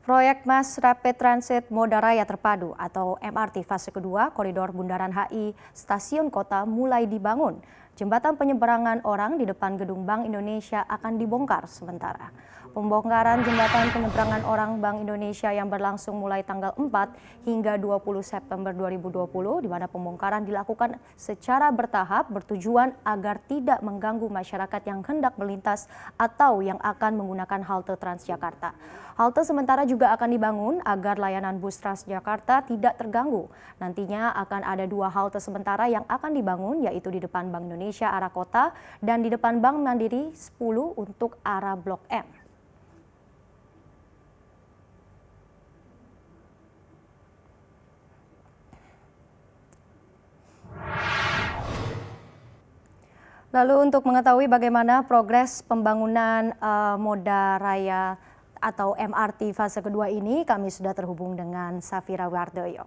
Proyek Mass Rapid Transit Moda Raya Terpadu atau MRT fase kedua koridor Bundaran HI Stasiun Kota mulai dibangun. Jembatan penyeberangan orang di depan Gedung Bank Indonesia akan dibongkar sementara. Pembongkaran jembatan penyeberangan orang Bank Indonesia yang berlangsung mulai tanggal 4 hingga 20 September 2020, di mana pembongkaran dilakukan secara bertahap bertujuan agar tidak mengganggu masyarakat yang hendak melintas atau yang akan menggunakan halte Transjakarta. Halte sementara juga akan dibangun agar layanan bus Transjakarta tidak terganggu. Nantinya akan ada 2 halte sementara yang akan dibangun, yaitu di depan Bank Indonesia arah kota dan di depan Bank Mandiri 10 untuk arah Blok M. Lalu untuk mengetahui bagaimana progres pembangunan moda raya atau MRT fase kedua ini, kami sudah terhubung dengan Safira Wardoyo.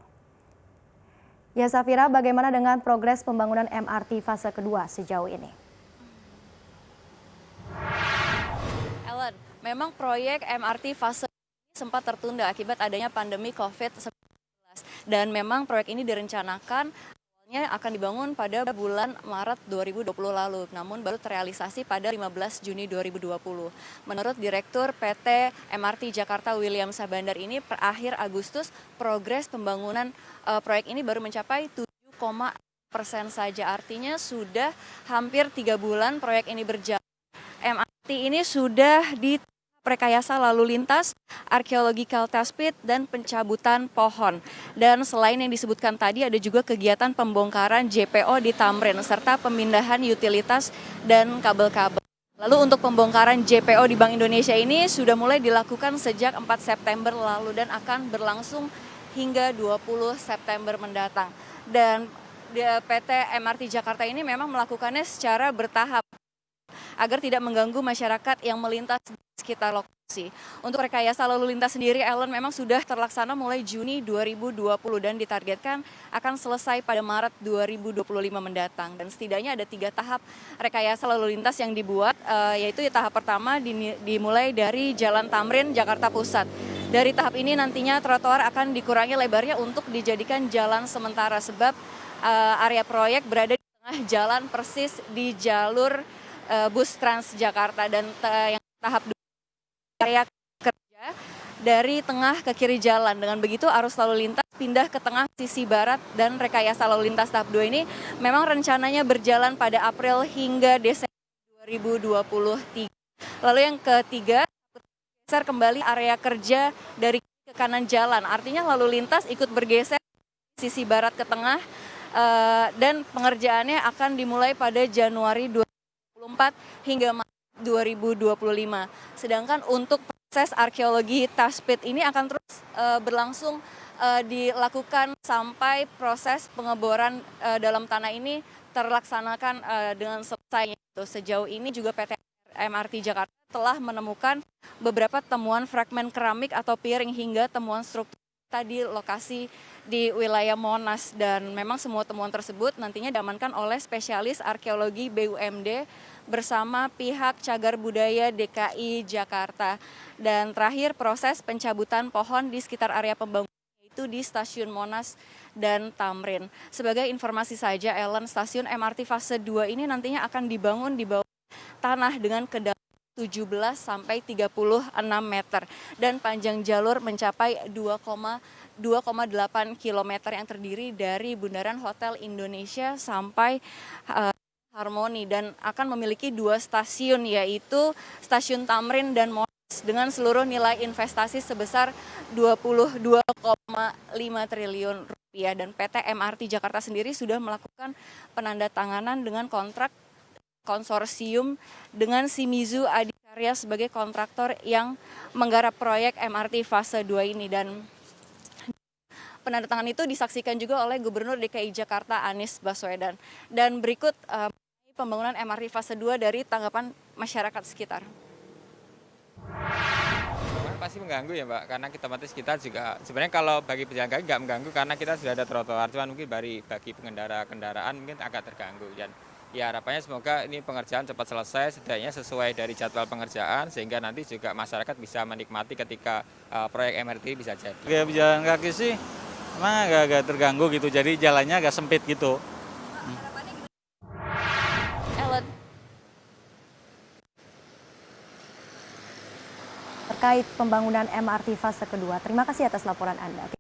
Ya Safira, bagaimana dengan progres pembangunan MRT fase kedua sejauh ini? Ellen, memang proyek MRT fase ini sempat tertunda akibat adanya pandemi COVID-19. Dan memang proyek ini direncanakan akan dibangun pada bulan Maret 2020 lalu, namun baru terrealisasi pada 15 Juni 2020. Menurut Direktur PT MRT Jakarta William Sabandar ini, per akhir Agustus progres pembangunan proyek ini baru mencapai 7,% saja. Artinya sudah hampir 3 bulan proyek ini berjalan. MRT ini sudah di rekayasa lalu lintas, archaeological test pit, dan pencabutan pohon. Dan selain yang disebutkan tadi, ada juga kegiatan pembongkaran JPO di Tamrin, serta pemindahan utilitas dan kabel-kabel. Lalu untuk pembongkaran JPO di Bank Indonesia ini sudah mulai dilakukan sejak 4 September lalu dan akan berlangsung hingga 20 September mendatang. Dan PT MRT Jakarta ini memang melakukannya secara bertahap agar tidak mengganggu masyarakat yang melintas di sekitar lokasi. Untuk rekayasa lalu lintas sendiri, Ellen, memang sudah terlaksana mulai Juni 2020 dan ditargetkan akan selesai pada Maret 2025 mendatang. Dan setidaknya ada 3 tahap rekayasa lalu lintas yang dibuat, yaitu tahap pertama dimulai dari Jalan Tamrin, Jakarta Pusat. Dari tahap ini nantinya trotoar akan dikurangi lebarnya untuk dijadikan jalan sementara sebab area proyek berada di tengah jalan persis di jalur bus Transjakarta, dan yang tahap 2 area kerja dari tengah ke kiri jalan. Dengan begitu arus lalu lintas pindah ke tengah sisi barat, dan rekayasa lalu lintas tahap 2 ini memang rencananya berjalan pada April hingga Desember 2023. Lalu yang ketiga, geser kembali area kerja dari ke kanan jalan. Artinya lalu lintas ikut bergeser sisi barat ke tengah, dan pengerjaannya akan dimulai pada Januari 2024 hingga Maret 2025. Sedangkan untuk proses arkeologi test pit ini akan terus berlangsung dilakukan sampai proses pengeboran dalam tanah ini terlaksanakan dengan selesai. Sejauh ini juga PT MRT Jakarta telah menemukan beberapa temuan fragmen keramik atau piring hingga temuan struktur di lokasi di wilayah Monas, dan memang semua temuan tersebut nantinya diamankan oleh spesialis arkeologi BUMD bersama pihak Cagar Budaya DKI Jakarta. Dan terakhir, proses pencabutan pohon di sekitar area pembangunan yaitu di stasiun Monas dan Tamrin. Sebagai informasi saja, Ellen, stasiun MRT fase 2 ini nantinya akan dibangun di bawah tanah dengan kedalaman 17 sampai 36 meter dan panjang jalur mencapai 2,8 km yang terdiri dari Bundaran Hotel Indonesia sampai Harmoni, dan akan memiliki 2 stasiun, yaitu stasiun Tamrin dan Monas dengan seluruh nilai investasi sebesar 22,5 triliun rupiah. Dan PT MRT Jakarta sendiri sudah melakukan penandatanganan dengan kontrak konsorsium dengan Shimizu Adikarya sebagai kontraktor yang menggarap proyek MRT fase 2 ini. Dan penandatanganan itu disaksikan juga oleh Gubernur DKI Jakarta Anies Baswedan. Dan berikut pembangunan MRT fase 2 dari tanggapan masyarakat sekitar. Pasti mengganggu ya Mbak, karena kita juga sebenarnya kalau bagi pejalan kaki nggak mengganggu karena kita sudah ada trotoar, cuman mungkin bagi pengendara kendaraan mungkin agak terganggu. Dan Ya harapannya semoga ini pengerjaan cepat selesai, setidaknya sesuai dari jadwal pengerjaan, sehingga nanti juga masyarakat bisa menikmati ketika proyek MRT bisa jadi. Gaya pejalan kaki sih emang agak terganggu gitu, jadi jalannya agak sempit gitu. Ellen. Terkait pembangunan MRT fase kedua. Terima kasih atas laporan Anda.